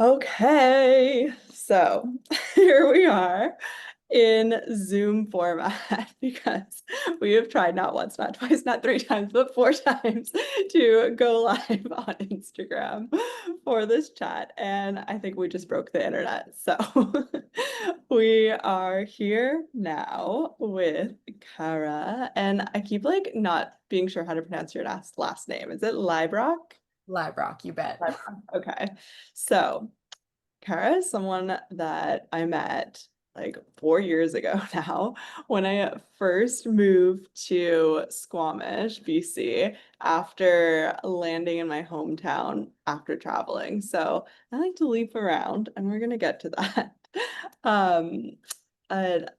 Okay, so here we are in Zoom format because we have tried not once, not twice, not three times, but four times to go live on Instagram for this chat. And I think we just broke the internet. So we are here now with Kara, and I keep like not being sure how to pronounce your last name. Is it Liebrock? Liebrock, you bet. Liebrock. Okay. So Kara is someone that I met like 4 years ago now when I first moved to Squamish, BC, after landing in my hometown after traveling. So I like to leap around, and we're gonna get to that. Um, and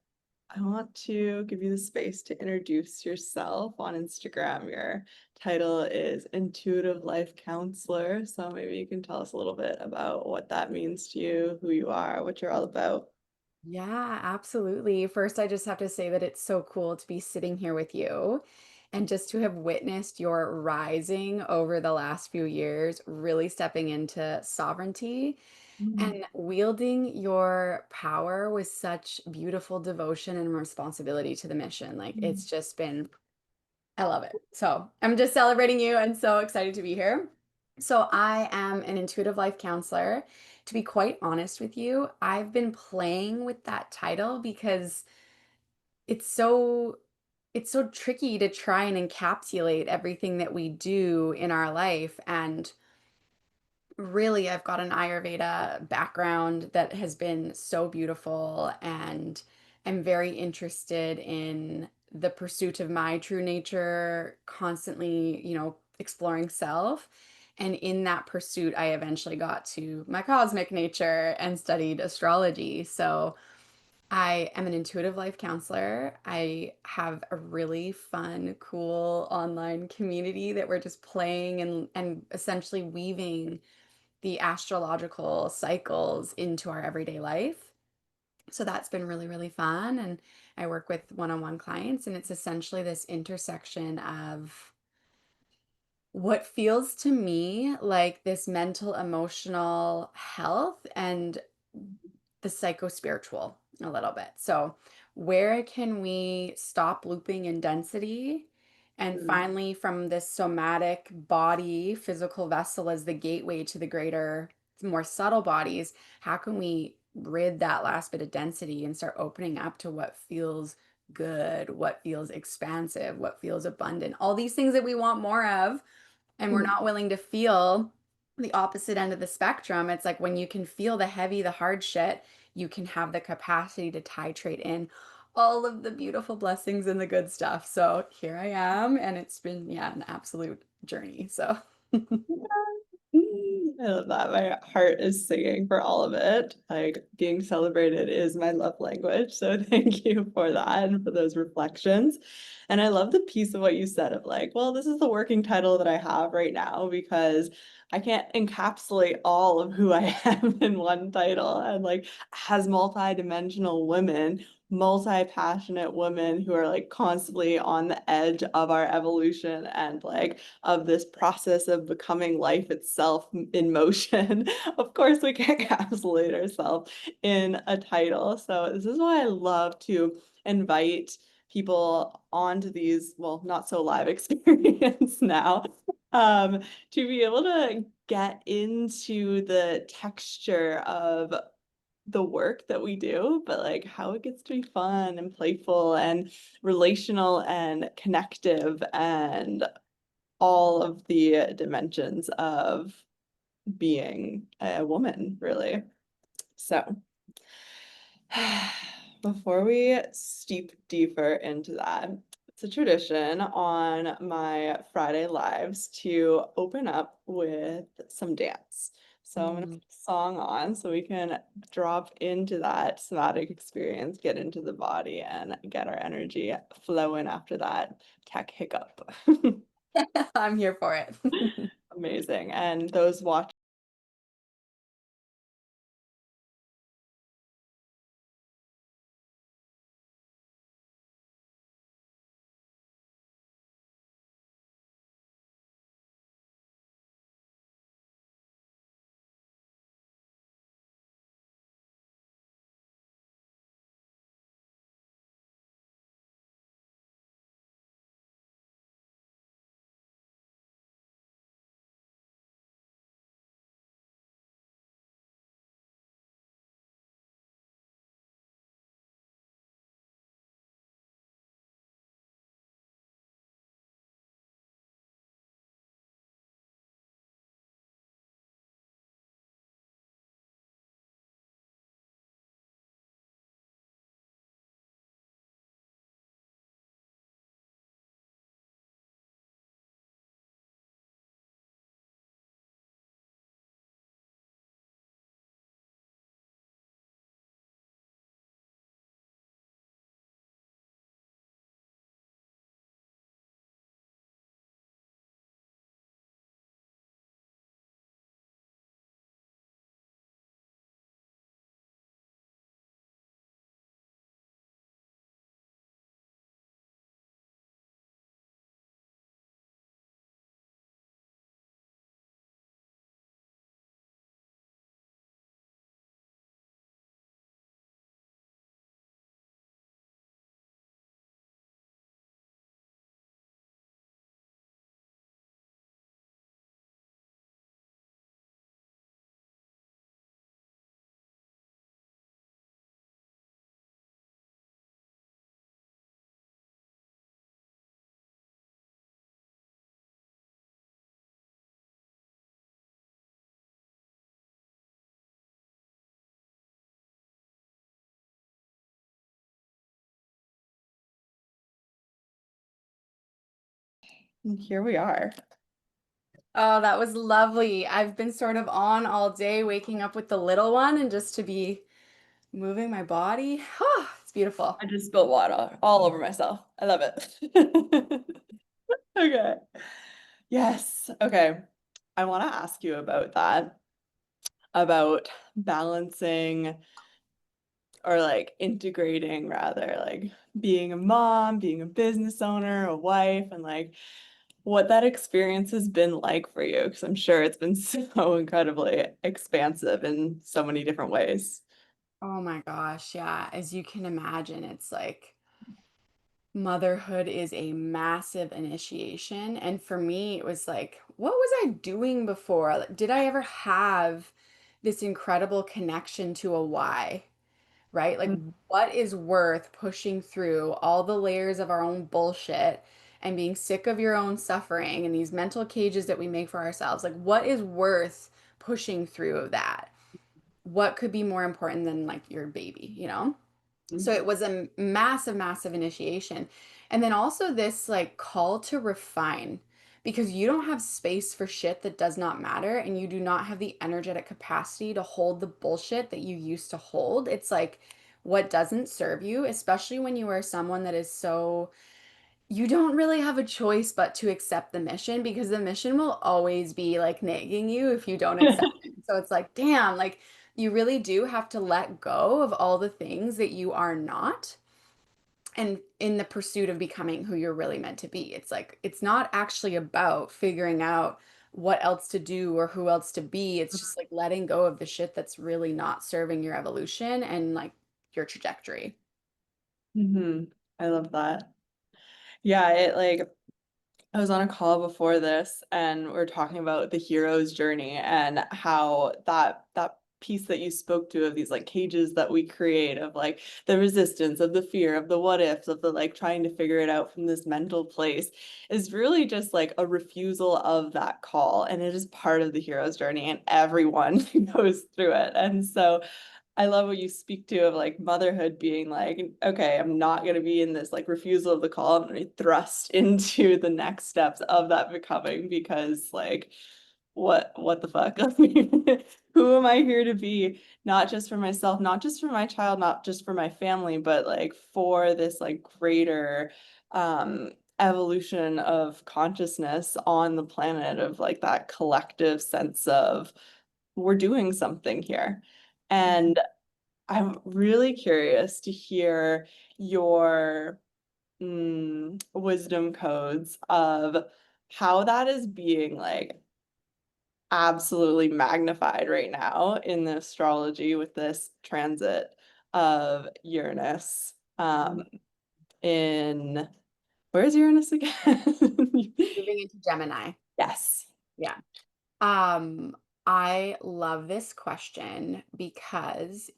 I want to give you the space to introduce yourself on Instagram. Your title is Intuitive Life Counselor. So maybe you can tell us a little bit about what that means to you, who you are, what you're all about. Yeah, absolutely. First, I just have to say that it's so cool to be sitting here with you and just to have witnessed your rising over the last few years, really stepping into sovereignty Mm. and wielding your power with such beautiful devotion and responsibility to the mission. Like it's just been I love it. So I'm just celebrating you and so excited to be here. So I am an intuitive life counselor. To be quite honest with you, I've been playing with that title because it's so it's so tricky to try and encapsulate everything that we do in our life. And really, I've got an Ayurveda background that has been so beautiful, and I'm very interested in the pursuit of my true nature, constantly, exploring self. And in that pursuit, I eventually got to my cosmic nature and studied astrology. So I am an intuitive life counselor. I have a really fun, cool online community that we're just playing and essentially weaving the astrological cycles into our everyday life. So that's been really, really fun. And I work with one-on-one clients, and it's essentially this intersection of what feels to me like this mental, emotional health and the psycho-spiritual a little bit. So, where can we stop looping in density? And Mm. finally, from this somatic body, physical vessel as the gateway to the greater, more subtle bodies, how can we rid that last bit of density and start opening up to what feels good, what feels expansive, what feels abundant, all these things that we want more of, and we're Mm. not willing to feel the opposite end of the spectrum. It's like when you can feel the heavy, the hard shit, you can have the capacity to titrate in all of the beautiful blessings and the good stuff. So here I am, and it's been, yeah, an absolute journey. So I love that. My heart is singing for all of it. Like being celebrated is my love language. So thank you for that and for those reflections. And I love the piece of what you said of like, well, this is the working title that I have right now because I can't encapsulate all of who I am in one title. And like as multi-dimensional women, multi-passionate women who are like constantly on the edge of our evolution and like of this process of becoming life itself in motion. Of course, we can't encapsulate ourselves in a title. So this is why I love to invite people onto these, well, not so live experience now, um, to be able to get into the texture of the work that we do, but like how it gets to be fun and playful and relational and connective and all of the dimensions of being a woman, really. So, before we steep deeper into that, it's a tradition on my Friday lives to open up with some dance. So, I'm going to mm. put a song on so we can drop into that somatic experience, get into the body, and get our energy flowing after that tech hiccup. I'm here for it. Amazing. And those watching And here we are. Oh, that was lovely. I've been sort of on all day, waking up with the little one and just to be moving my body. Oh, it's beautiful. I just spilled water all over myself. I love it. Okay. Yes. Okay. I want to ask you about that, about balancing or like integrating rather, like being a mom, being a business owner, a wife, and like what that experience has been like for you. Because I'm sure it's been so incredibly expansive in so many different ways. Oh my gosh, yeah. As you can imagine, it's like motherhood is a massive initiation. And for me, it was like, what was I doing before? Like, did I ever have this incredible connection to a why? Right? Like, what is worth pushing through all the layers of our own bullshit and being sick of your own suffering and these mental cages that we make for ourselves? Like, what is worth pushing through of that? What could be more important than like your baby, you know? So it was a massive, massive initiation. And then also this like call to refine because you don't have space for shit that does not matter and you do not have the energetic capacity to hold the bullshit that you used to hold. It's like what doesn't serve you, especially when you are someone that is so you don't really have a choice but to accept the mission because the mission will always be like nagging you if you don't accept it. So it's like, damn, like you really do have to let go of all the things that you are not and in the pursuit of becoming who you're really meant to be. It's like it's not actually about figuring out what else to do or who else to be. It's just like letting go of the shit that's really not serving your evolution and like your trajectory. Mm-hmm. I love that. Yeah, it like I was on a call before this and we're talking about the hero's journey and how that piece that you spoke to of these like cages that we create of like the resistance of the fear of the what ifs of the like trying to figure it out from this mental place is really just like a refusal of that call, and it is part of the hero's journey and everyone goes through it. And so I love what you speak to of like motherhood being like, okay, I'm not going to be in this like refusal of the call. I'm going to be thrust into the next steps of that becoming because like what the fuck? Who am I here to be? Not just for myself, not just for my child, not just for my family, but like for this like greater evolution of consciousness on the planet, of like that collective sense of we're doing something here. And I'm really curious to hear your wisdom codes of how that is being like absolutely magnified right now in the astrology with this transit of Uranus in where's Uranus again? Moving into Gemini. Yes. Yeah. Um, I love this question because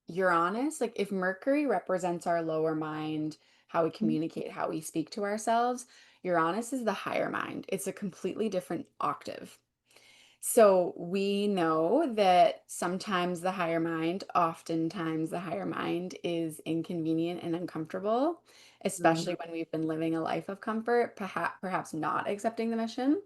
Uranus, like if Mercury represents our lower mind, how we communicate, how we speak to ourselves, Uranus is the higher mind. It's a completely different octave. So we know that sometimes the higher mind, oftentimes the higher mind is inconvenient and uncomfortable, especially when we've been living a life of comfort, perhaps not accepting the mission.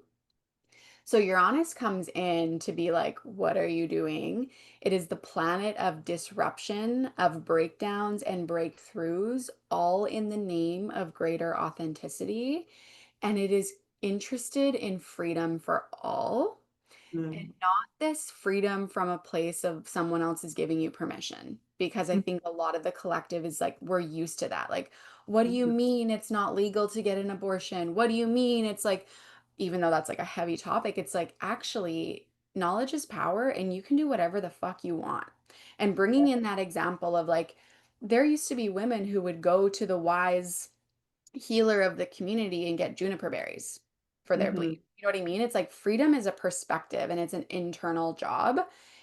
So Uranus comes in to be like, what are you doing? It is the planet of disruption, of breakdowns and breakthroughs, all in the name of greater authenticity. And it is interested in freedom for all. And Mm-hmm. not this freedom from a place of someone else is giving you permission. Because I think a lot of the collective is like, we're used to that. Like, what do you mean it's not legal to get an abortion? What do you mean it's like, even though that's like a heavy topic, it's like actually knowledge is power and you can do whatever the fuck you want. And bringing in that example of like, there used to be women who would go to the wise healer of the community and get juniper berries for their Mm-hmm. bleed. You know what I mean? It's like freedom is a perspective and it's an internal job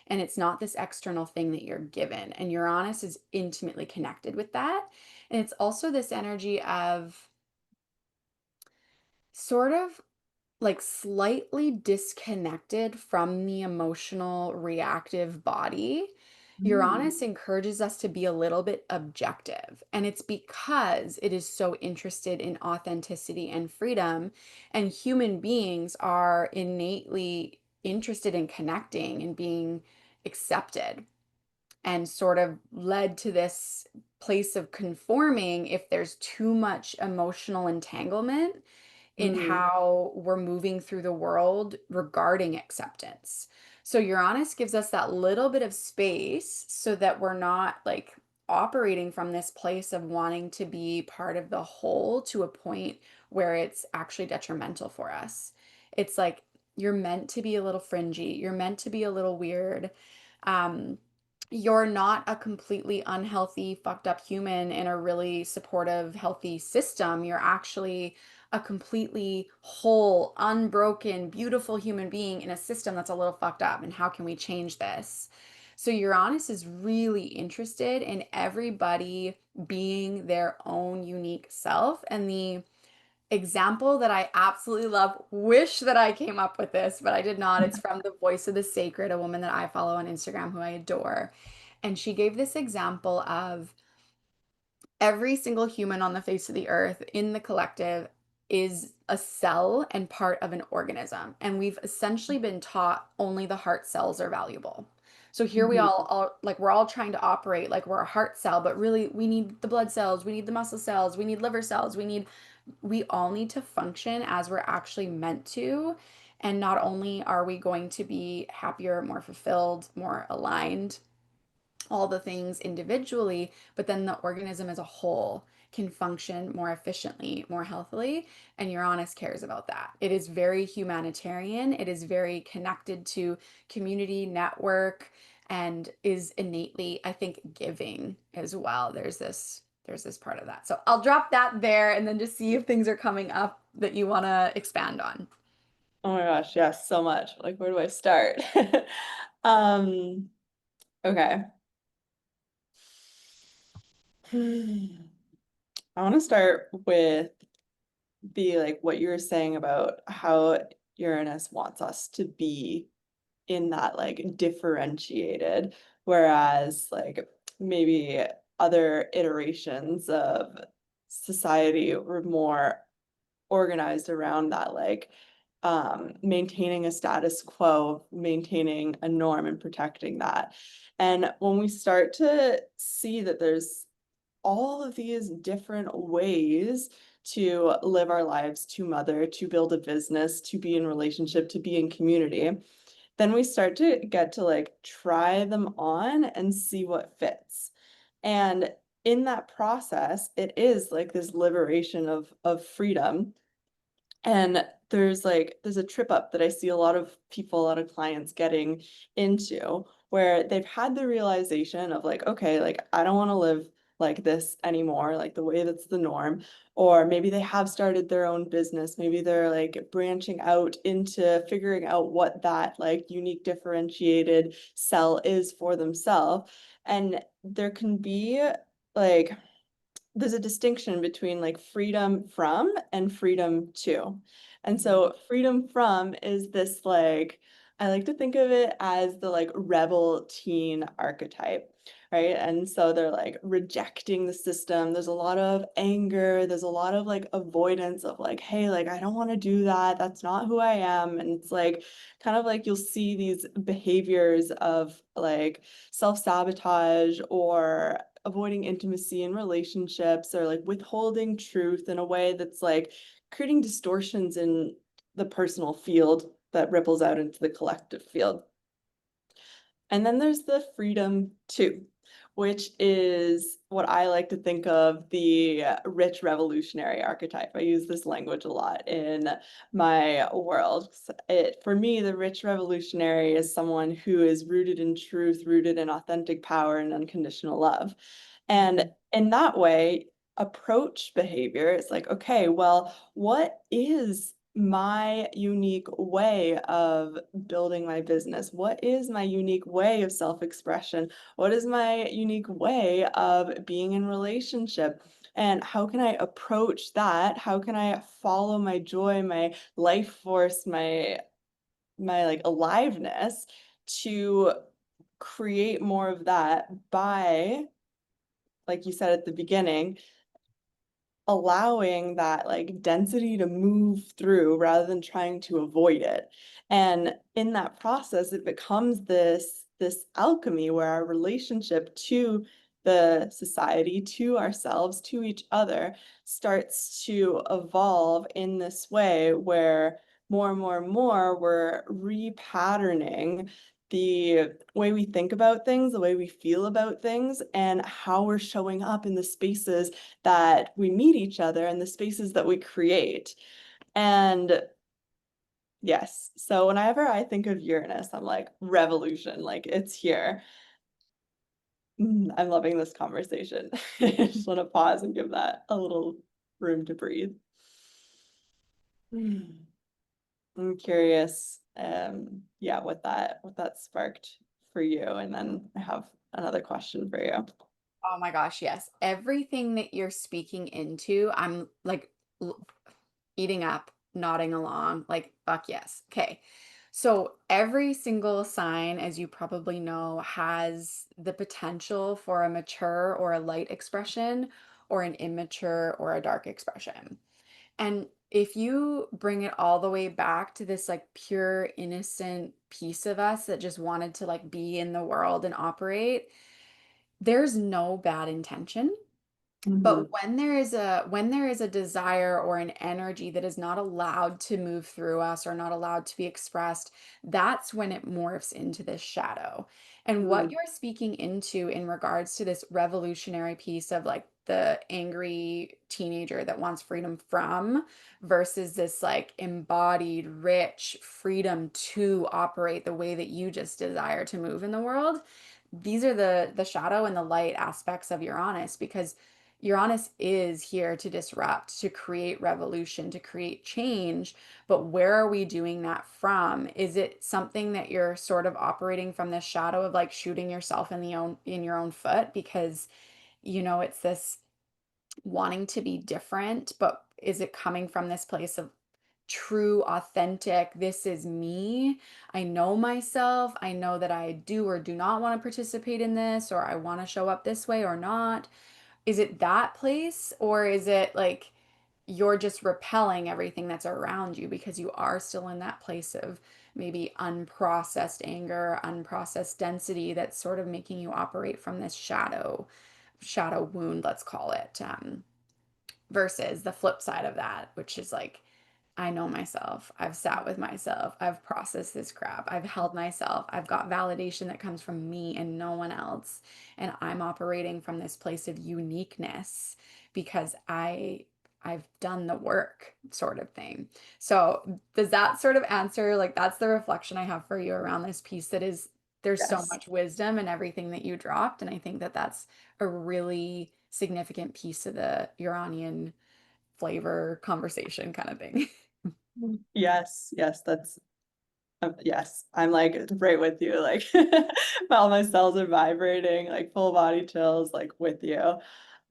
and it's not this external thing that you're given. And Uranus is intimately connected with that. And it's also this energy of sort of like slightly disconnected from the emotional reactive body Mm. Uranus encourages us to be a little bit objective, and it's because it is so interested in authenticity and freedom, and human beings are innately interested in connecting and being accepted, and sort of led to this place of conforming if there's too much emotional entanglement in Mm. how we're moving through the world regarding acceptance. So Uranus gives us that little bit of space so that we're not like operating from this place of wanting to be part of the whole to a point where it's actually detrimental for us. It's like you're meant to be a little fringy, you're meant to be a little weird. Um, you're not a completely unhealthy, fucked up human in a really supportive, healthy system. You're actually a completely whole, unbroken, beautiful human being in a system that's a little fucked up. And how can we change this? So Uranus is really interested in everybody being their own unique self. And the example that I absolutely love, wish that I came up with this, but I did not. It's from the Voice of the Sacred, a woman that I follow on Instagram who I adore. And she gave this example of every single human on the face of the earth in the collective is a cell and part of an organism. And we've essentially been taught only the heart cells are valuable. So here we Mhm. all like we're all trying to operate like we're a heart cell, but really we need the blood cells, we need the muscle cells, we need liver cells, we all need to function as we're actually meant to. And not only are we going to be happier, more fulfilled, more aligned, all the things individually, but then the organism as a whole can function more efficiently, more healthily. And Uranus cares about that. It is very humanitarian, it is very connected to community, network, and is innately, I think, giving as well. There's this part of that. So I'll drop that there and then just see if things are coming up that you want to expand on. Oh my gosh, yes, so much. Like, where do I start? Um, okay. I want to start with the like what you were saying about how Uranus wants us to be in that like differentiated, whereas like maybe other iterations of society were more organized around that like maintaining a status quo, maintaining a norm and protecting that. And when we start to see that there's all of these different ways to live our lives, to mother, to build a business, to be in relationship, to be in community, then we start to get to like try them on and see what fits. And in that process, it is like this liberation of freedom. And there's a trip up that I see a lot of people, a lot of clients getting into where they've had the realization of like, okay, like I don't want to live like this anymore, like the way that's the norm. Or maybe they have started their own business. Maybe they're like branching out into figuring out what that like unique differentiated cell is for themselves. And there can be like there's a distinction between like freedom from and freedom to. And so freedom from is this like, I like to think of it as the like rebel teen archetype, right? And so they're like rejecting the system. There's a lot of anger. There's a lot of like avoidance of like, hey, like I don't want to do that. That's not who I am. And it's like kind of like you'll see these behaviors of like self-sabotage or avoiding intimacy in relationships or like withholding truth in a way that's like creating distortions in the personal field that ripples out into the collective field. And then there's the freedom too, which is what I like to think of the rich revolutionary archetype. I use this language a lot in my world. For me, the rich revolutionary is someone who is rooted in truth, rooted in authentic power and unconditional love. Mhm. And in that way, approach behavior, it's like, okay, well, what is my unique way of building my business? What is my unique way of self-expression? What is my unique way of being in relationship? And how can I approach that? How can I follow my joy, my life force, my like aliveness to create more of that by, like you said at the beginning, allowing that like density to move through rather than trying to avoid it. And in that process, it becomes this alchemy where our relationship to the society, to ourselves, to each other starts to evolve in this way where more and more and more we're repatterning the way we think about things, the way we feel about things, and how we're showing up in the spaces that we meet each other and the spaces that we create. And yes, so whenever I think of Uranus, I'm like, revolution, like it's here. I'm loving this conversation. I just want to pause and give that a little room to breathe. I'm curious, yeah, what that sparked for you. And then I have another question for you. Oh my gosh, yes. Everything that you're speaking into, I'm like eating up, nodding along, like, fuck yes. Okay. So every single sign, as you probably know, has the potential for a mature or a light expression or an immature or a dark expression. And if you bring it all the way back to this like pure, innocent piece of us that just wanted to like be in the world and operate, there's no bad intention. But Mhm, when there is a desire or an energy that is not allowed to move through us or not allowed to be expressed, that's when it morphs into this shadow. And what mhm, you're speaking into in regards to this revolutionary piece of like the angry teenager that wants freedom from versus this like embodied, rich freedom to operate the way that you just desire to move in the world. These are the shadow and the light aspects of Uranus because Uranus is here to disrupt, to create revolution, to create change. But where are we doing that from? Is it something that you're sort of operating from this shadow of like shooting yourself in your own foot because it's this wanting to be different, but is it coming from this place of true, authentic, this is me. I know myself. I know that I do or do not want to participate in this, or I want to show up this way or not. Is it that place, or is it like you're just repelling everything that's around you because you are still in that place of maybe unprocessed anger, unprocessed density that's sort of making you operate from this shadow wound, let's call it, versus the flip side of that, which is like I know myself. I've sat with myself. I've processed this crap. I've held myself. I've got validation that comes from me and no one else. And I'm operating from this place of uniqueness because I've done the work sort of thing. So, does that sort of answer like that's the reflection I have for you around this piece that is there's so yes. much wisdom in everything that you dropped and I think that that's a really significant piece of the Uranian flavor conversation kind of thing. Yes, yes, that's yes, I'm like right with you. Like all my cells are vibrating, like full body chills, like with you.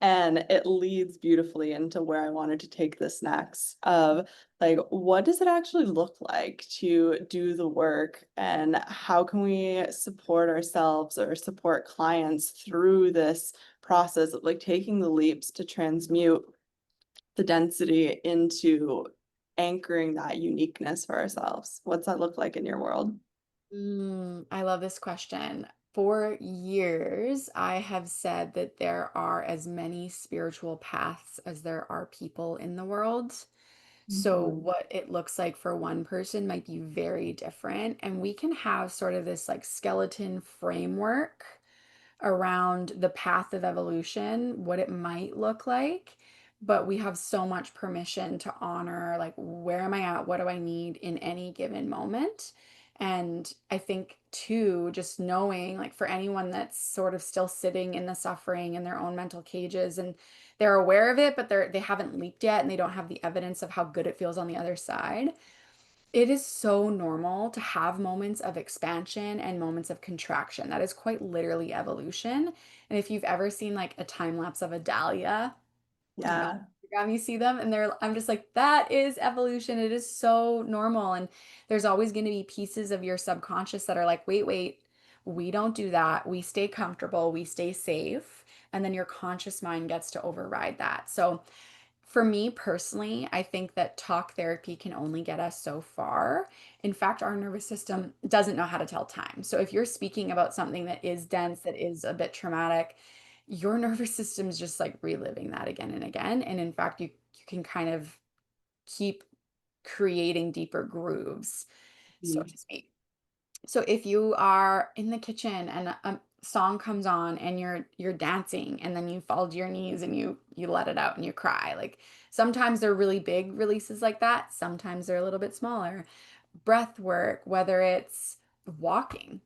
And it leads beautifully into where I wanted to take this next of like, what does it actually look like to do the work and how can we support ourselves or support clients through this process of like taking the leaps to transmute the density into anchoring that uniqueness for ourselves? What's that look like in your world? I love this question. For years, I have said that there are as many spiritual paths as there are people in the world. So, Mhm. what it looks like for one person might be very different. And we can have sort of this like skeleton framework around the path of evolution, what it might look like. But we have so much permission to honor, like, where am I at? What do I need in any given moment? And I think, too, just knowing, like, for anyone that's sort of still sitting in the suffering in their own mental cages and they're aware of it, but they haven't leaped yet and they don't have the evidence of how good it feels on the other side. It is so normal to have moments of expansion and moments of contraction. That is quite literally evolution. And if you've ever seen like a time lapse of a dahlia, like on Yeah. Instagram, you see them and I'm just like, that is evolution. It is so normal. And there's always going to be pieces of your subconscious that are like, wait, We don't do that. We stay comfortable, we stay safe, and then your conscious mind gets to override that. So for me personally, I think that talk therapy can only get us so far. In fact, our nervous system doesn't know how to tell time. So if you're speaking about something that is dense, that is a bit traumatic, your nervous system's just like reliving that again and again. And in fact, you can kind of keep creating deeper grooves, so Mhm. to speak. So if you are in the kitchen and a song comes on and you're dancing and then you fall to your knees and you let it out and you cry. Like sometimes they're really big releases like that. Sometimes they're a little bit smaller. Breath work, whether it's walking,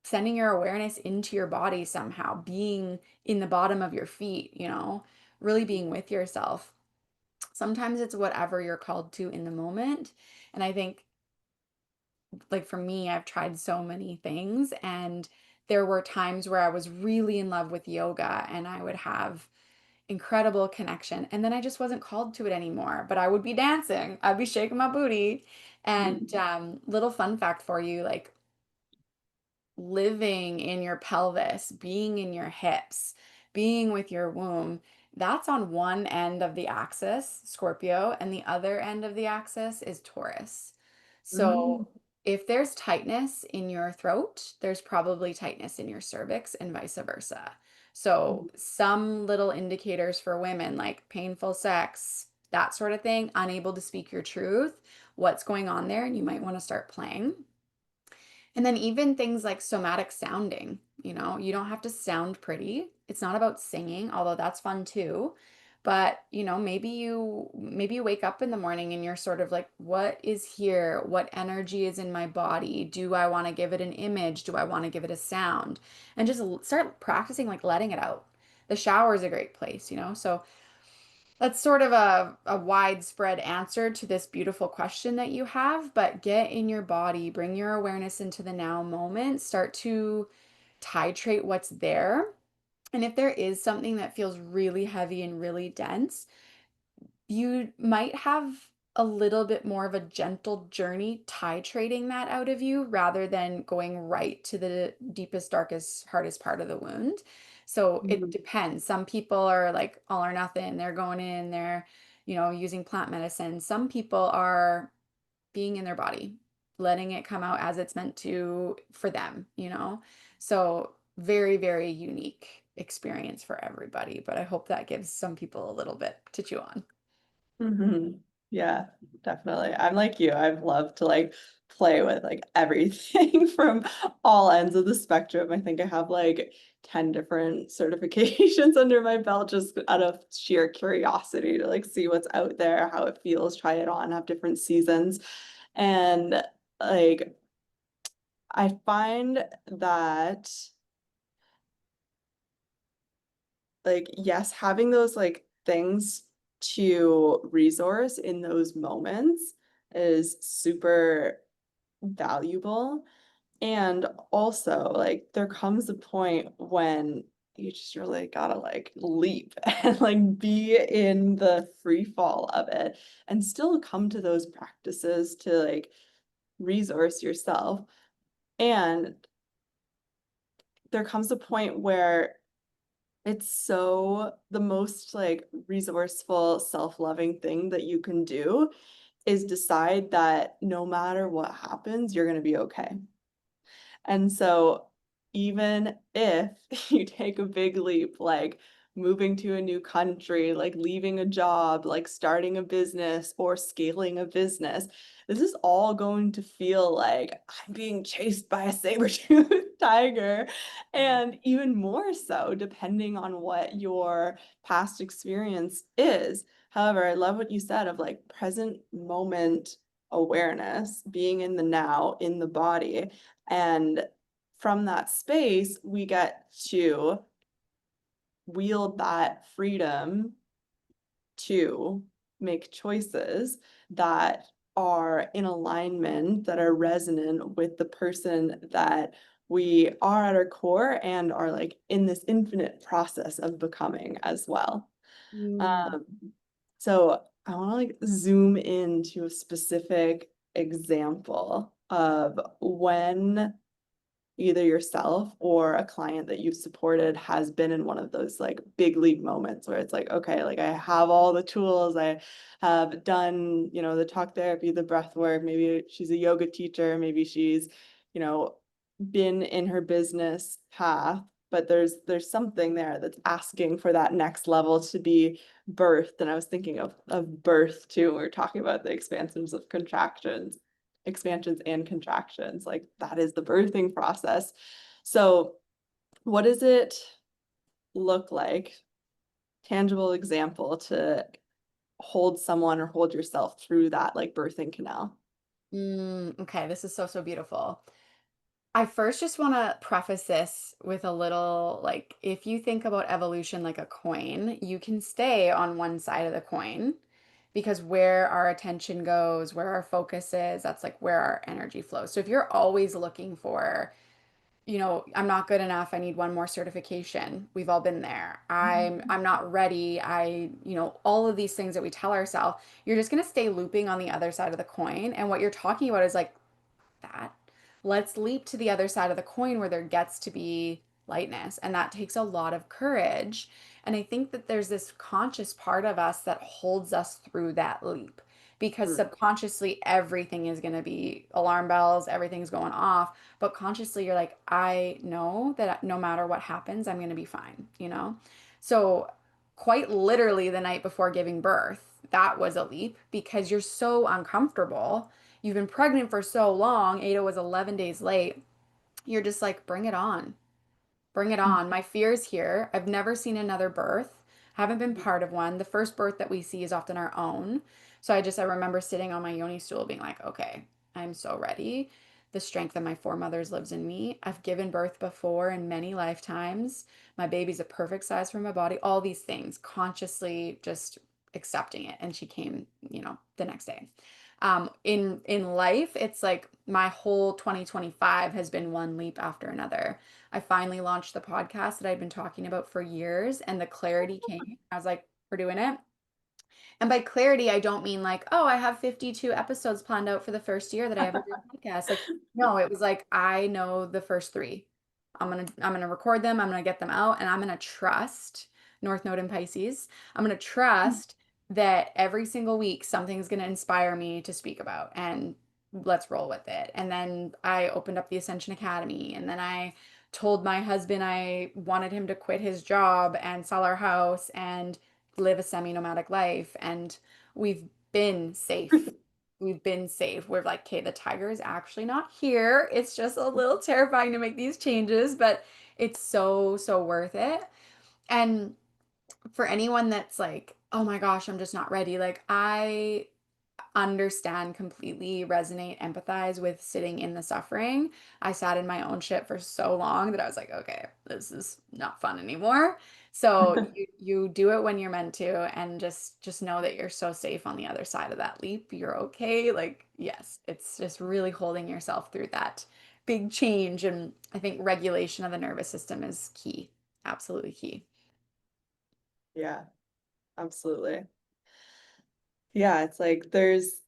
sending your awareness into your body somehow, being in the bottom of your feet, really being with yourself. Sometimes it's whatever you're called to in the moment. And I think like for me, I've tried so many things, and there were times where I was really in love with yoga and I would have incredible connection, and then I just wasn't called to it anymore, but I would be dancing, I'd be shaking my booty. And little fun fact for you, like living in your pelvis, being in your hips, being with your womb, that's on one end of the axis, Scorpio, and the other end of the axis is Taurus. Mhm. So if there's tightness in your throat, there's probably tightness in your cervix and vice versa. So some little indicators for women like painful sex, that sort of thing, unable to speak your truth, what's going on there, and you might want to start playing. And then even things like somatic sounding, you don't have to sound pretty. It's not about singing, although that's fun too. But, maybe you wake up in the morning and you're sort of like, what is here? What energy is in my body? Do I want to give it an image? Do I want to give it a sound? And just start practicing like letting it out. The shower is a great place. So that's sort of a widespread answer to this beautiful question that you have, but get in your body, bring your awareness into the now moment, start to titrate what's there. And if there is something that feels really heavy and really dense, you might have a little bit more of a gentle journey titrating that out of you rather than going right to the deepest, darkest, hardest part of the wound. So it Mhm. depends. Some people are like all or nothing. They're going in, they're, using plant medicine. Some people are being in their body, letting it come out as it's meant to for them. So very, very unique experience for everybody. But I hope that gives some people a little bit to chew on. Mhm. Yeah, definitely. I'm like you. I've loved to like play with like everything from all ends of the spectrum. I think I have like 10 different certifications under my belt just out of sheer curiosity to like see what's out there, how it feels, try it on, have different seasons. And like I find that like yes, having those like things to resource in those moments is super valuable. And also, like, there comes a point when you just really gotta like leap and like be in the free fall of it and still come to those practices to like resource yourself. And there comes a point where it's so the most like resourceful, self-loving thing that you can do is decide that no matter what happens, you're going to be okay. And so even if you take a big leap, like moving to a new country, like leaving a job, like starting a business or scaling a business, this is all going to feel like I'm being chased by a saber-toothed tiger. And even more so, depending on what your past experience is. However, I love what you said of like present moment awareness, being in the now, in the body. And from that space, we get to wield that freedom to make choices that are in alignment, that are resonant with the person that we are at our core and are like in this infinite process of becoming as well. Mm. Um, so I want to like zoom into a specific example of when either yourself or a client that you've supported has been in one of those like big leap moments where it's like, okay, like I have all the tools, I have done, you know, the talk therapy, the breath work, maybe she's a yoga teacher, maybe she's, you know, been in her business path, but there's something there that's asking for that next level to be birthed. And I was thinking of birth too. We're talking about the expansions of contractions, expansions and contractions. Like that is the birthing process. So what does it look like? Tangible example to hold someone or hold yourself through that like birthing canal. Okay, this is so, so beautiful. I first just want to preface this with a little like, if you think about evolution like a coin, you can stay on one side of the coin because where our attention goes, where our focus is, that's like where our energy flows. So if you're always looking for, I'm not good enough, I need one more certification. We've all been there. I'm not ready. All of these things that we tell ourselves, you're just going to stay looping on the other side of the coin. And what you're talking about is like that. Let's leap to the other side of the coin where there gets to be lightness. And that takes a lot of courage. And I think that there's this conscious part of us that holds us through that leap because Mm, subconsciously everything is going to be alarm bells, everything's going off. But consciously, you're like, I know that no matter what happens, I'm going to be fine. So, quite literally, the night before giving birth, that was a leap because you're so uncomfortable. You've been pregnant for so long. Ada was 11 days late. You're just like, bring it on. Bring it on. My fear's here. I've never seen another birth. Haven't been part of one. The first birth that we see is often our own. So I remember sitting on my yoni stool being like, okay, I'm so ready. The strength of my foremothers lives in me. I've given birth before in many lifetimes. My baby's a perfect size for my body. All these things, consciously just accepting it. And she came, the next day. In life, it's like my whole 2025 has been one leap after another. I finally launched the podcast that I'd been talking about for years, and the clarity came. I was like, we're doing it. And by clarity, I don't mean like, oh, I have 52 episodes planned out for the first year that I ever do a podcast. Like, no, it was like I know the first three. I'm gonna record them, I'm gonna get them out, and I'm gonna trust North Node in Pisces. I'm gonna trust that every single week something's gonna inspire me to speak about and let's roll with it. And then I opened up the Ascension Academy, and then I told my husband I wanted him to quit his job and sell our house and live a semi-nomadic life, and we've been safe. We've been safe. We're like, okay, the tiger is actually not here. It's just a little terrifying to make these changes, but it's so, so worth it. And for anyone that's like, oh my gosh, I'm just not ready, like I understand completely, resonate, empathize with sitting in the suffering. I sat in my own shit for so long that I was like, okay, this is not fun anymore. So you do it when you're meant to, and just know that you're so safe on the other side of that leap. You're okay. Like, yes, it's just really holding yourself through that big change. And I think regulation of the nervous system is key. Absolutely key. yeah, absolutely. Yeah, it's like there's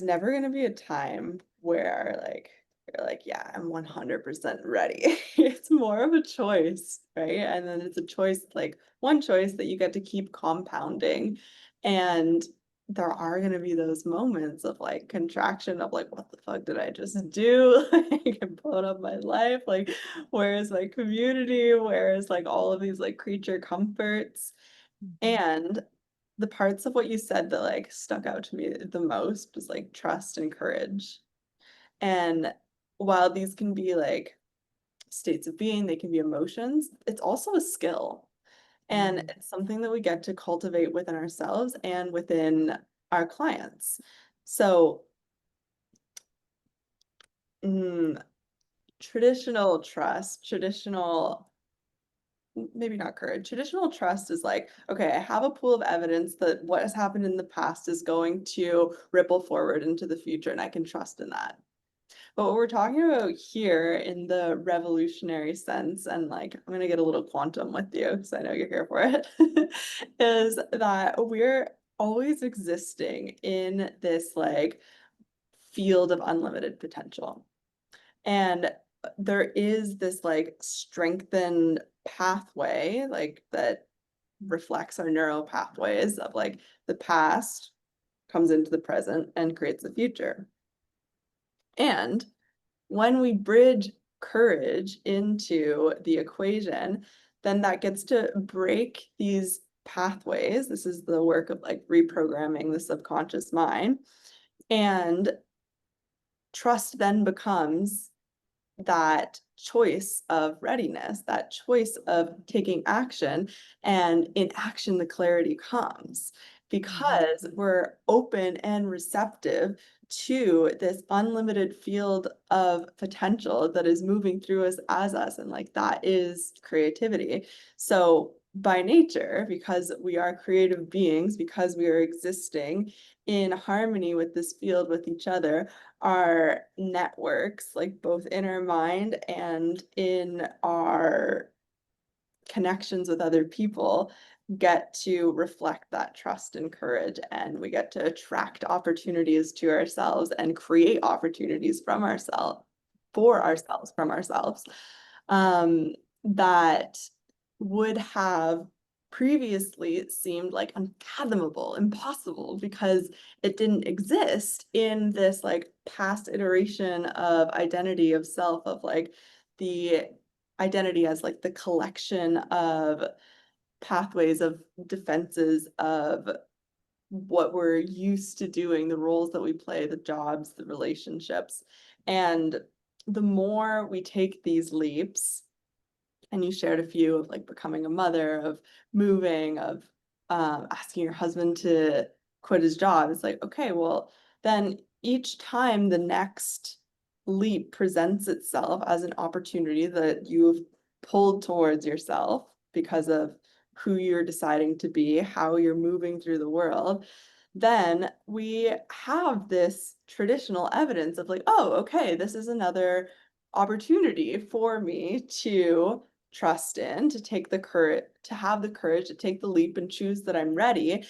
never going to be a time where like you're like, yeah, I'm 100% ready. It's more of a choice, right? And then it's a choice, like one choice that you get to keep compounding. And there are going to be those moments of like contraction of like, what the fuck did I just do? Like, I'm blowing up my life. Like, where is my community? Where is like all of these like creature comforts? Mhm. And the parts of what you said that like stuck out to me the most was like trust and courage. And while these can be like states of being, they can be emotions, it's also a skill. And Mhm. it's something that we get to cultivate within ourselves and within our clients. So, mm, traditional trust, traditional maybe not courage. Traditional trust is like, okay, I have a pool of evidence that what has happened in the past is going to ripple forward into the future, and I can trust in that. But what we're talking about here in the revolutionary sense, and like I'm gonna get a little quantum with you because I know you're here for it, is that we're always existing in this like field of unlimited potential. And there is this like strengthened pathway like that reflects our neural pathways of like the past comes into the present and creates the future. And when we bridge courage into the equation, then that gets to break these pathways. This is the work of like reprogramming the subconscious mind. And trust then becomes that choice of readiness, that choice of taking action, and in action, the clarity comes because we're open and receptive to this unlimited field of potential that is moving through us as us. And like that is creativity. So by nature, because we are creative beings, because we are existing in harmony with this field with each other, our networks, like both in our mind and in our connections with other people, get to reflect that trust and courage, and we get to attract opportunities to ourselves and create opportunities from ourselves for ourselves from ourselves that would have previously seemed like unfathomable, impossible, because it didn't exist in this like past iteration of identity of self, of like the identity as like the collection of pathways of defenses of what we're used to doing, the roles that we play, the jobs, the relationships. And the more we take these leaps, and you shared a few of like becoming a mother, of moving, of asking your husband to quit his job. It's like, okay, well, then each time the next leap presents itself as an opportunity that you've pulled towards yourself because of who you're deciding to be, how you're moving through the world, then we have this traditional evidence of like, oh, okay, this is another opportunity for me to trust in, to take the courage, to have the courage to take the leap and choose that I'm ready.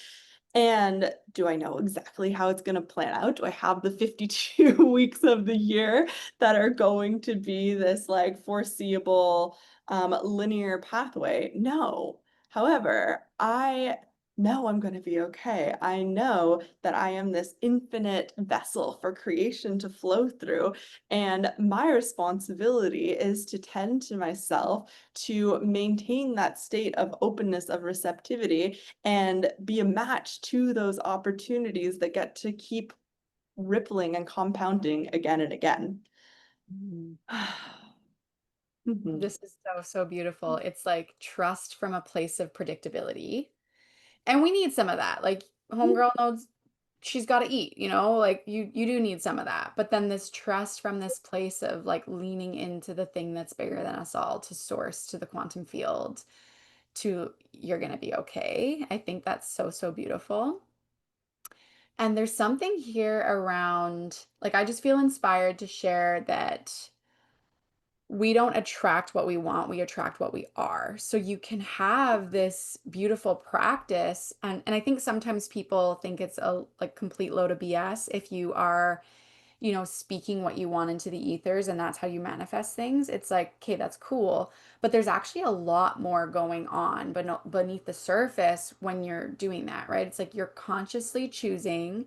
And do I know exactly how it's going to plan out? Do I have the 52 weeks of the year that are going to be this like foreseeable linear pathway? No. However, I know I'm going to be okay. I know that I am this infinite vessel for creation to flow through. And my responsibility is to tend to myself, to maintain that state of openness, of receptivity, and be a match to those opportunities that get to keep rippling and compounding again and again. Mhm. Mhm. This is so, so beautiful. It's like trust from a place of predictability. And we need some of that. Like homegirl knows she's got to eat, like you do need some of that. But then this trust from this place of like leaning into the thing that's bigger than us all, to source, to the quantum field, to you're going to be okay. I think that's so, so beautiful. And there's something here around, like, I just feel inspired to share that we don't attract what we want, we attract what we are. So you can have this beautiful practice. And I think sometimes people think it's a like complete load of BS if you are, speaking what you want into the ethers and that's how you manifest things. It's like, okay, that's cool. But there's actually a lot more going on, but not beneath the surface when you're doing that, right? It's like you're consciously choosing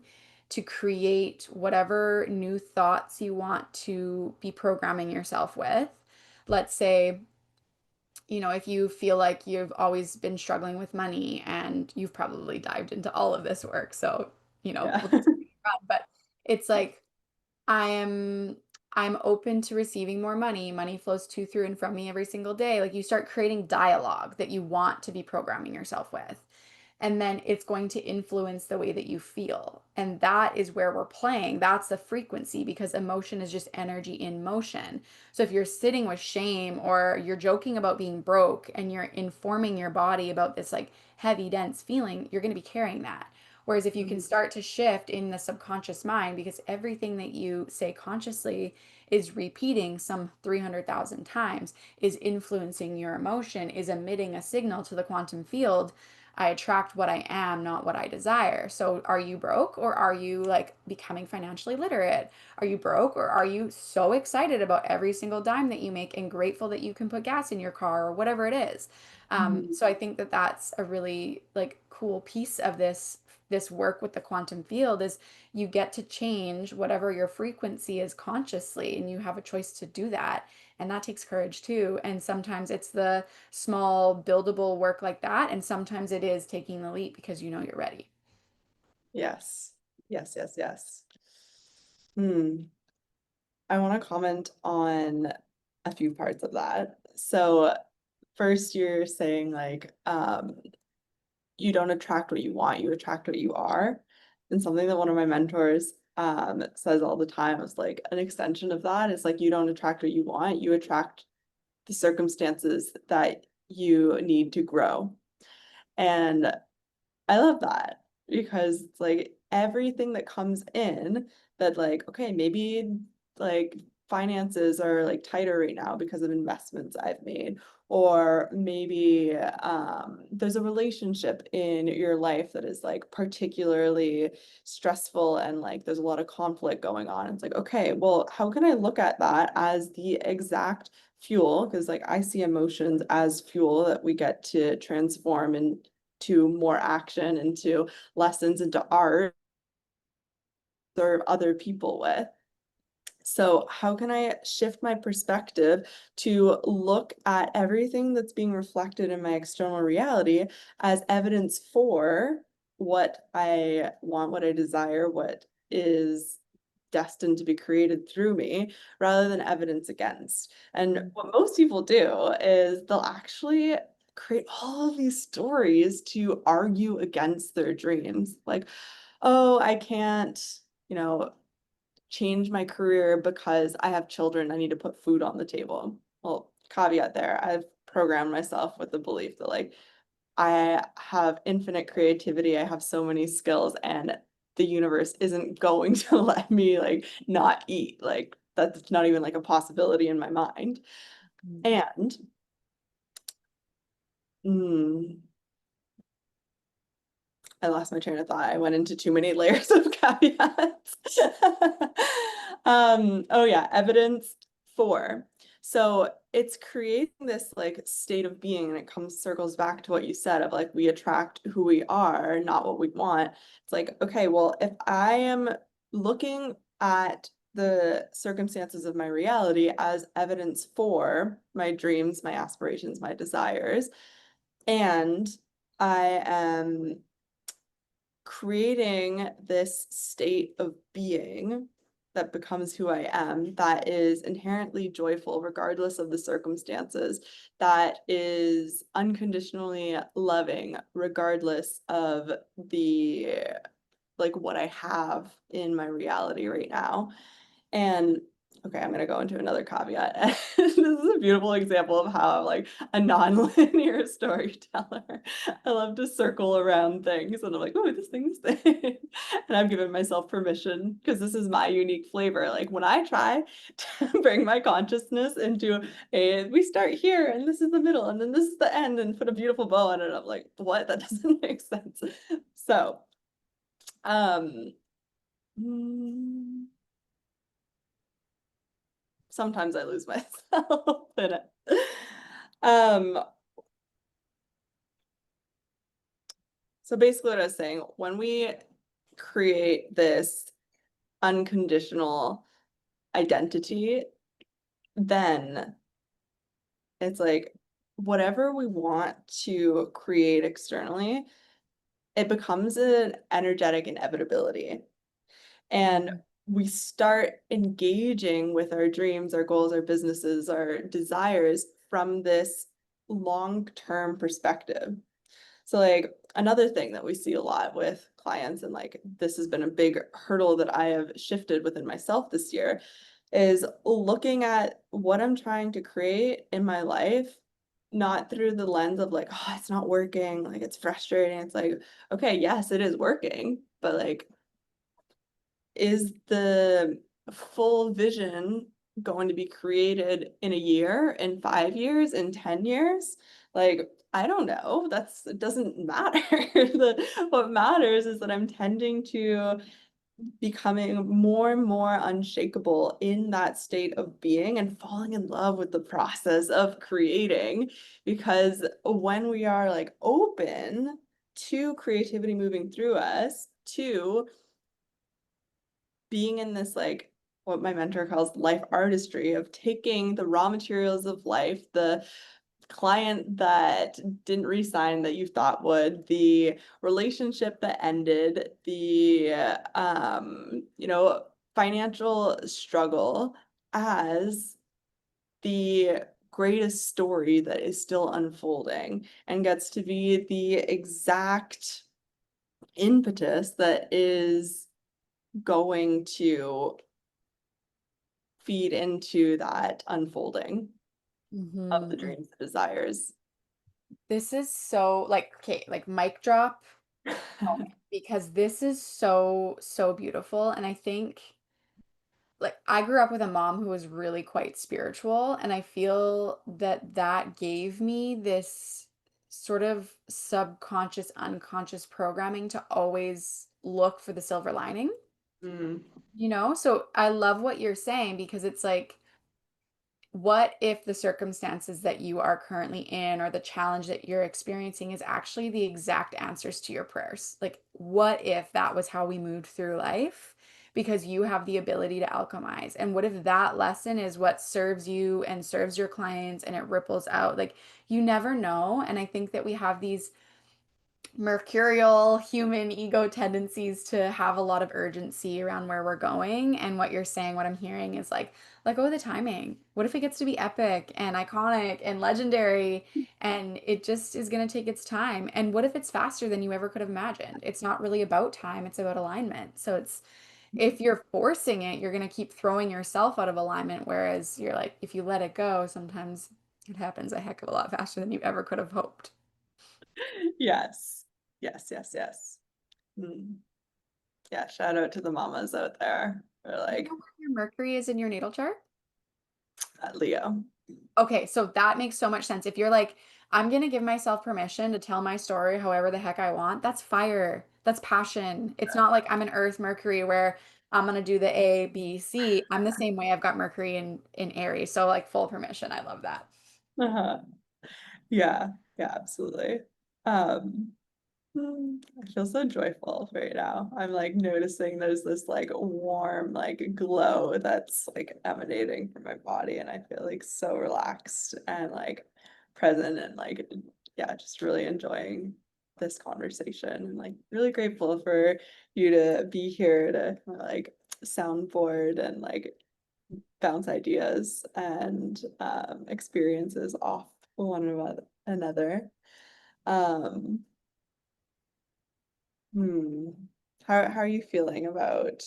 to create whatever new thoughts you want to be programming yourself with. Let's say, if you feel like you've always been struggling with money and you've probably dived into all of this work. So, Yeah. we'll just but it's like, I am I'm open to receiving more money. Money flows to, through, and from me every single day. Like you start creating dialogue that you want to be programming yourself with. And then it's going to influence the way that you feel. And that is where we're playing. That's the frequency, because emotion is just energy in motion. So if you're sitting with shame or you're joking about being broke and you're informing your body about this like heavy, dense feeling, you're going to be carrying that. Whereas if you can start to shift in the subconscious mind, because everything that you say consciously is repeating some 300,000 times, is influencing your emotion, is emitting a signal to the quantum field. I attract what I am, not what I desire. So are you broke, or are you like becoming financially literate? Are you broke, or are you so excited about every single dime that you make and grateful that you can put gas in your car or whatever it is? Mhm. So I think that that's a really like cool piece of this work with the quantum field is you get to change whatever your frequency is consciously, and you have a choice to do that. And that takes courage too. And sometimes it's the small buildable work like that, and sometimes it is taking the leap because you know you're ready. Yes. Yes, yes, yes. Hmm. I want to comment on a few parts of that. So first you're saying like you don't attract what you want, you attract what you are. And something that one of my mentors says all the time is like an extension of that is like you don't attract what you want, you attract the circumstances that you need to grow. And I love that because it's like everything that comes in that like, okay, maybe like finances are like tighter right now because of investments I've made, or maybe there's a relationship in your life that is like particularly stressful and like there's a lot of conflict going on. It's like, okay, well, how can I look at that as the exact fuel? Because like I see emotions as fuel that we get to transform into more action, into lessons, into art, serve other people with. So, how can I shift my perspective to look at everything that's being reflected in my external reality as evidence for what I want, what I desire, what is destined to be created through me, rather than evidence against? And what most people do is they'll actually create all of these stories to argue against their dreams. Like, oh, I can't, you know, change my career because I have children. I need to put food on the table. Well, caveat there, I've programmed myself with the belief that like I have infinite creativity, I have so many skills, and the universe isn't going to let me like not eat. Like that's not even like a possibility in my mind. Mhm. And mm, I lost my train of thought. I went into too many layers of caveats. Oh yeah, evidence for. So it's creating this like state of being, and it comes circles back to what you said of like we attract who we are, not what we want. It's like, okay, well, if I am looking at the circumstances of my reality as evidence for my dreams, my aspirations, my desires, and I am creating this state of being that becomes who I am, that is inherently joyful, regardless of the circumstances, that is unconditionally loving, regardless of the like what I have in my reality right now. And okay, I'm gonna go into another caveat. This is a beautiful example of how I'm like a non-linear storyteller. I love to circle around things and I'm like, oh, this thing's thing. And I've given myself permission because this is my unique flavor. Like when I try to bring my consciousness into we start here and this is the middle and then this is the end and put a beautiful bow on it. I'm like, what? That doesn't make sense. So, um, mm, sometimes I lose myself in it. Um, so basically what I was saying, when we create this unconditional identity, then it's like whatever we want to create externally, it becomes an energetic inevitability. And Mhm. we start engaging with our dreams, our goals, our businesses, our desires from this long-term perspective. So like another thing that we see a lot with clients, and like this has been a big hurdle that I have shifted within myself this year, is looking at what I'm trying to create in my life, not through the lens of like, oh, it's not working, like it's frustrating. It's like, okay, yes, it is working, but like is the full vision going to be created in a year, in 5 years, in 10 years? Like, I don't know. It doesn't matter. What matters is that I'm tending to becoming more and more unshakable in that state of being and falling in love with the process of creating. Because when we are like open to creativity moving through us, to being in this like what my mentor calls life artistry of taking the raw materials of life, the client that didn't resign that you thought would, the relationship that ended, the financial struggle as the greatest story that is still unfolding and gets to be the exact impetus that is going to feed into that unfolding of the Mhm. dreams and desires. This is so like, okay, like mic drop moment, because this is so, so beautiful. And I think like I grew up with a mom who was really quite spiritual, and I feel that that gave me this sort of subconscious, unconscious programming to always look for the silver lining, Mm, you know? So I love what you're saying because it's like, what if the circumstances that you are currently in or the challenge that you're experiencing is actually the exact answers to your prayers? Like, what if that was how we moved through life? Because you have the ability to alchemize. And what if that lesson is what serves you and serves your clients and it ripples out? Like, you never know. And I think that we have these mercurial human ego tendencies to have a lot of urgency around where we're going. And what you're saying, what I'm hearing is like, let go of the timing. What if it gets to be epic and iconic and legendary and it just is going to take its time? And what if it's faster than you ever could have imagined? It's not really about time, it's about alignment. So it's, if you're forcing it, you're going to keep throwing yourself out of alignment. Whereas you're like, if you let it go, sometimes it happens a heck of a lot faster than you ever could have hoped. yes. Yes, yes, yes. Mm. Yeah, shout out to the mamas out there. They're Do you like, know where your Mercury is in your natal chart? Leo. Okay, so that makes so much sense. If you're like, I'm gonna give myself permission to tell my story however the heck I want, that's fire. That's passion. It's not like I'm an Earth Mercury where I'm gonna do the A, B, C. I'm the same way. I've got Mercury in Aries. So like full permission. I love that. Uh-huh. Yeah, yeah, absolutely. Um, I feel so joyful right now. I'm like noticing there's this like warm like glow that's like emanating from my body, and I feel like so relaxed and like present and like yeah, just really enjoying this conversation and like really grateful for you to be here to like soundboard and like bounce ideas and experiences off another. Um, Hmm. How are you feeling about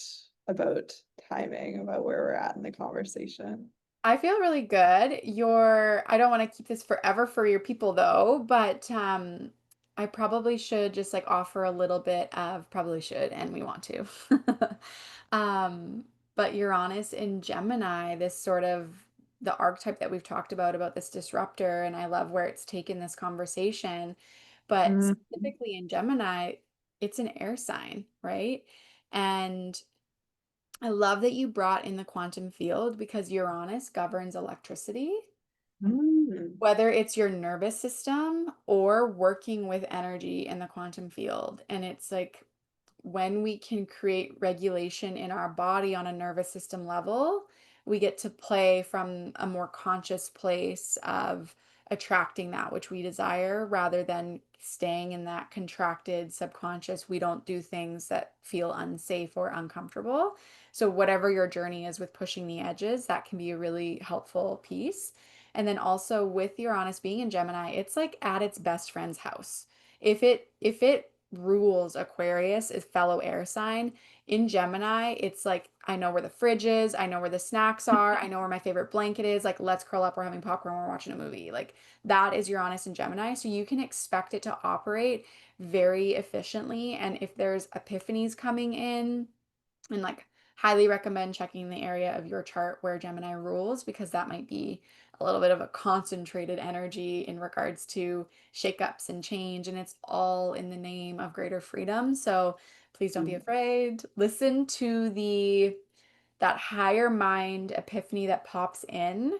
timing, about where we're at in the conversation? I feel really good. I don't want to keep this forever for your people though, but I probably should just like offer a little bit of probably should, and we want to. Um, but Uranus in Gemini, this sort of the archetype that we've talked about this disruptor, and I love where it's taken this conversation. But Mhm. specifically in Gemini, it's an air sign, right? And I love that you brought in the quantum field because Uranus governs electricity, Mm. whether it's your nervous system or working with energy in the quantum field. And it's like when we can create regulation in our body on a nervous system level, we get to play from a more conscious place of attracting that which we desire rather than staying in that contracted subconscious. We don't do things that feel unsafe or uncomfortable. So, whatever your journey is with pushing the edges, that can be a really helpful piece. And then also with Uranus being in Gemini, it's like at its best friend's house. If it rules Aquarius is fellow air sign. In Gemini, it's like I know where the fridge is, I know where the snacks are, I know where my favorite blanket is. Like, let's curl up, we're having popcorn, we're watching a movie. Like, that is Uranus and Gemini. So you can expect it to operate very efficiently. And if there's epiphanies coming in, and like highly recommend checking the area of your chart where Gemini rules because that might be a little bit of a concentrated energy in regards to shakeups and change, and it's all in the name of greater freedom. So please don't be afraid. Listen to the that higher mind epiphany that pops in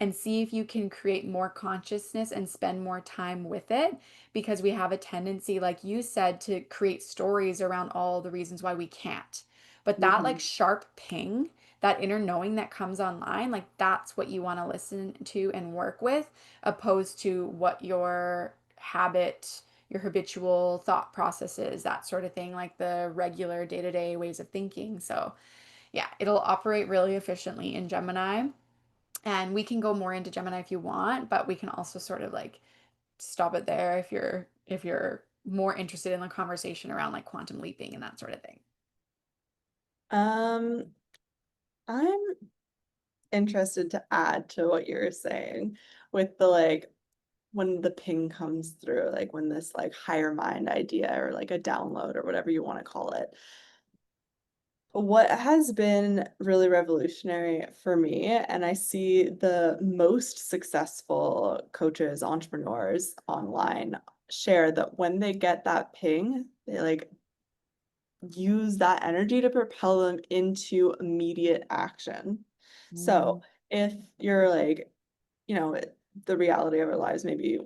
and see if you can create more consciousness and spend more time with it, because we have a tendency, like you said, to create stories around all the reasons why we can't. But that like Mhm. sharp ping, that inner knowing that comes online, like that's what you want to listen to and work with, opposed to what your habit, your habitual thought processes, that sort of thing, like the regular day-to-day ways of thinking. So yeah, it'll operate really efficiently in Gemini. And we can go more into Gemini if you want, but we can also sort of like stop it there if you're more interested in the conversation around like quantum leaping and that sort of thing. Um, I'm interested to add to what you're saying with the like when the ping comes through, like when this like higher mind idea or like a download or whatever you want to call it. What has been really revolutionary for me, and I see the most successful coaches, entrepreneurs online share that when they get that ping, they like use that energy to propel them into immediate action. So Mm. if you're like, you know, the reality of our lives, maybe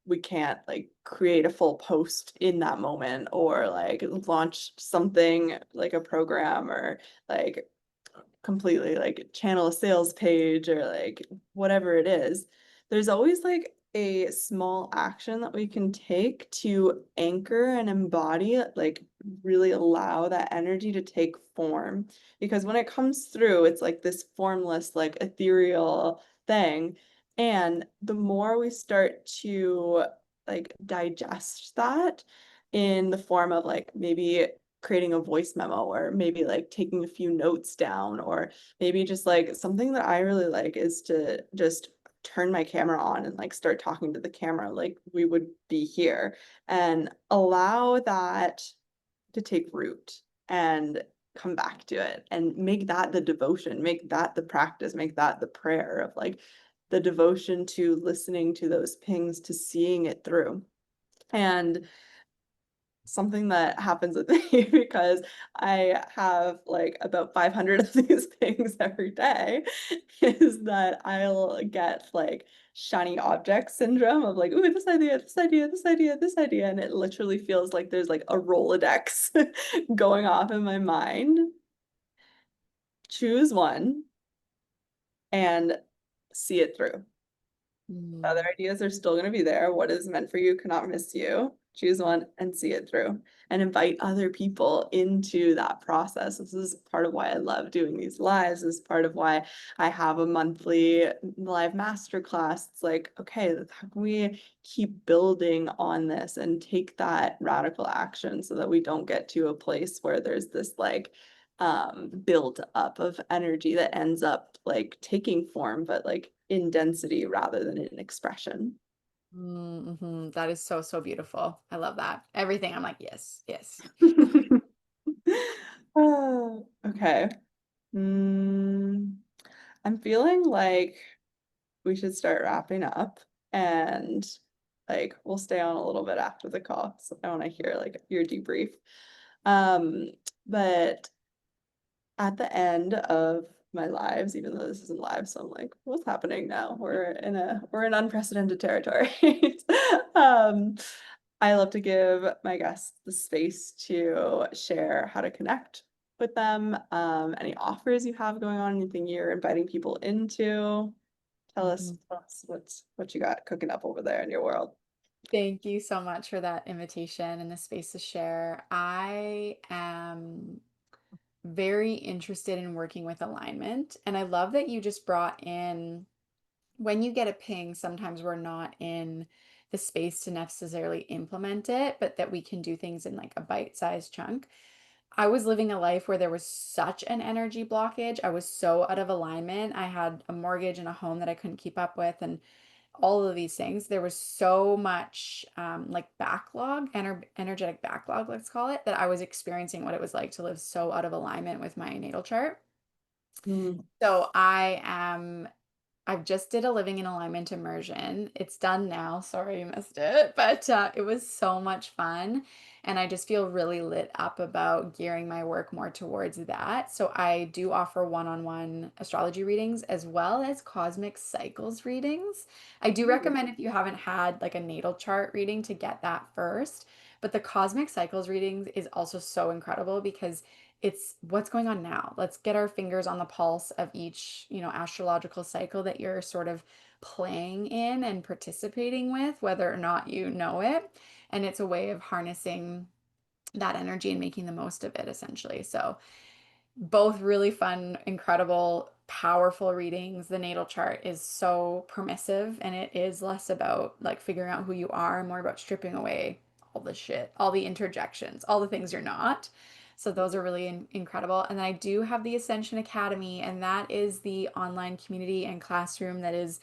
we can't like create a full post in that moment or like launch something like a program or like completely like channel a sales page or like whatever it is, there's always like a small action that we can take to anchor and embody it, like really allow that energy to take form. Because when it comes through, it's like this formless, like ethereal thing. And the more we start to like digest that in the form of like maybe creating a voice memo or maybe like taking a few notes down or maybe just like something that I really like is to just turn my camera on and like start talking to the camera like we would be here and allow that to take root and come back to it and make that the devotion, make that the practice, make that the prayer of like the devotion to listening to those pings, to seeing it through. And something that happens with me because I have like about 500 of these things every day is that I'll get like shiny object syndrome of like, ooh, this idea, this idea, this idea, this idea. And it literally feels like there's like a Rolodex going off in my mind. Choose one and see it through. Other Mm. ideas are still going to be there. What is meant for you cannot miss you. Choose one and see it through and invite other people into that process. This is part of why I love doing these lives. This is part of why I have a monthly live masterclass. It's like, okay, how can we keep building on this and take that radical action so that we don't get to a place where there's this like build up of energy that ends up like taking form, but like in density rather than in expression. Mm-hmm. That is so, so beautiful. I love that. Everything. I'm like, yes, yes. Okay. Mm, I'm feeling like we should start wrapping up and like we'll stay on a little bit after the call. So I want to hear like your debrief. Um, but at the end of my lives, even though this isn't live, so I'm like, what's happening now? We're in unprecedented territory. um, I love to give my guests the space to share how to connect with them, any offers you have going on, anything you're inviting people into. Tell us what you got cooking up over there in your world. Thank you so much for that invitation and the space to share. I am very interested in working with alignment. And I love that you just brought in when you get a ping, sometimes we're not in the space to necessarily implement it, but that we can do things in like a bite-sized chunk. I was living a life where there was such an energy blockage. I was so out of alignment. I had a mortgage and a home that I couldn't keep up with, and all of these things. There was so much like backlog, energetic backlog, let's call it, that I was experiencing what it was like to live so out of alignment with my natal chart. Mm, So I am I've just did a living in alignment immersion. It's done now. Sorry you missed it, but it was so much fun. And I just feel really lit up about gearing my work more towards that. So I do offer one-on-one astrology readings as well as cosmic cycles readings. I do Ooh. recommend if you haven't had like a natal chart reading to get that first. But the cosmic cycles readings is also so incredible because it's what's going on now. Let's get our fingers on the pulse of each, astrological cycle that you're sort of playing in and participating with, whether or not you know it. And it's a way of harnessing that energy and making the most of it, essentially. So, both really fun, incredible, powerful readings. The natal chart is so permissive and it is less about like figuring out who you are, more about stripping away all the shit, all the interjections, all the things you're not. So those are really incredible. And then I do have the Ascension Academy, and that is the online community and classroom that is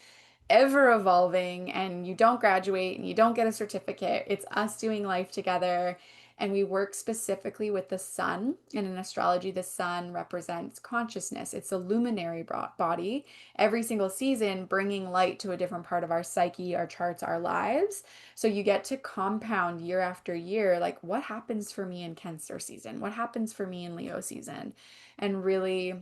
ever evolving, and you don't graduate and you don't get a certificate. It's us doing life together, and we work specifically with the sun. And in astrology, the sun represents consciousness. It's a luminary body every single season, bringing light to a different part of our psyche, our charts, our lives. So you get to compound year after year, like what happens for me in Cancer season? What happens for me in Leo season? And really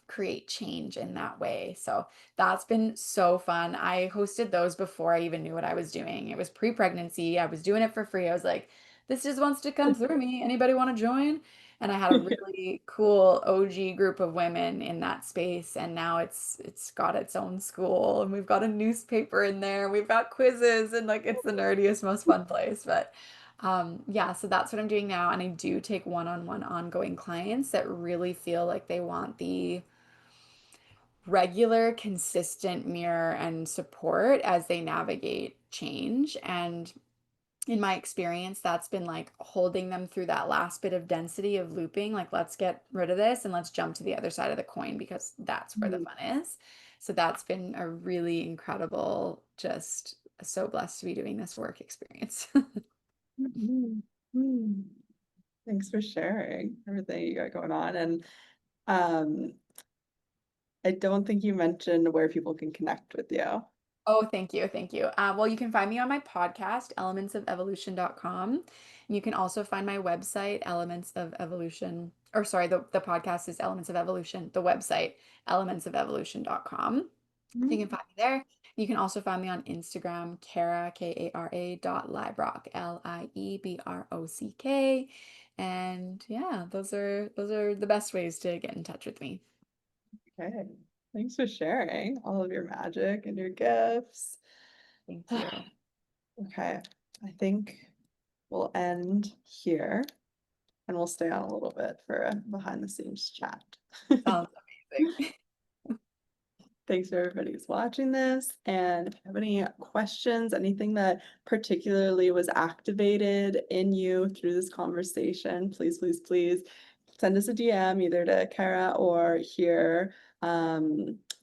create change in that way. So that's been so fun. I hosted those before I even knew what I was doing. It was pre-pregnancy. I was doing it for free. I was like, this just wants to come through me. Anybody want to join? And I had a really cool OG group of women in that space. And now it's got its own school, and we've got a newspaper in there. We've got quizzes, and like it's the nerdiest, most fun place. But yeah, so that's what I'm doing now. And I do take one-on-one ongoing clients that really feel like they want the regular, consistent mirror and support as they navigate change. And in my experience, that's been like holding them through that last bit of density of looping. Like, let's get rid of this and let's jump to the other side of the coin because that's where the Mm. fun is. So that's been a really incredible, just so blessed to be doing this work experience. Mhm. Mm. Thanks for sharing everything you got going on. And um, I don't think you mentioned where people can connect with you. Oh, thank you. Thank you. Well, you can find me on my podcast, elementsofevolution.com. You can also find my website, Elements of Evolution, or sorry, the podcast is Elements of Evolution, the website, elementsofevolution.com. So you can Mm. find me there. You can also find me on Instagram, Kara, Kara dot Liebrock, Liebrock. And yeah, those are the best ways to get in touch with me. Okay. Thanks for sharing all of your magic and your gifts. Thank you. Okay. I think we'll end here and we'll stay on a little bit for a behind the scenes chat. Sounds amazing. Thanks for everybody who's watching this. And if you have any questions, anything that particularly was activated in you through this conversation, please, please, please send us a DM either to Kara or here,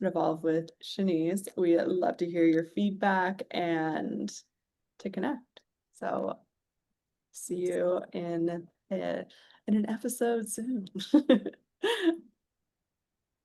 Revolve with Chenisse. We love to hear your feedback and to connect. So see you in an episode soon.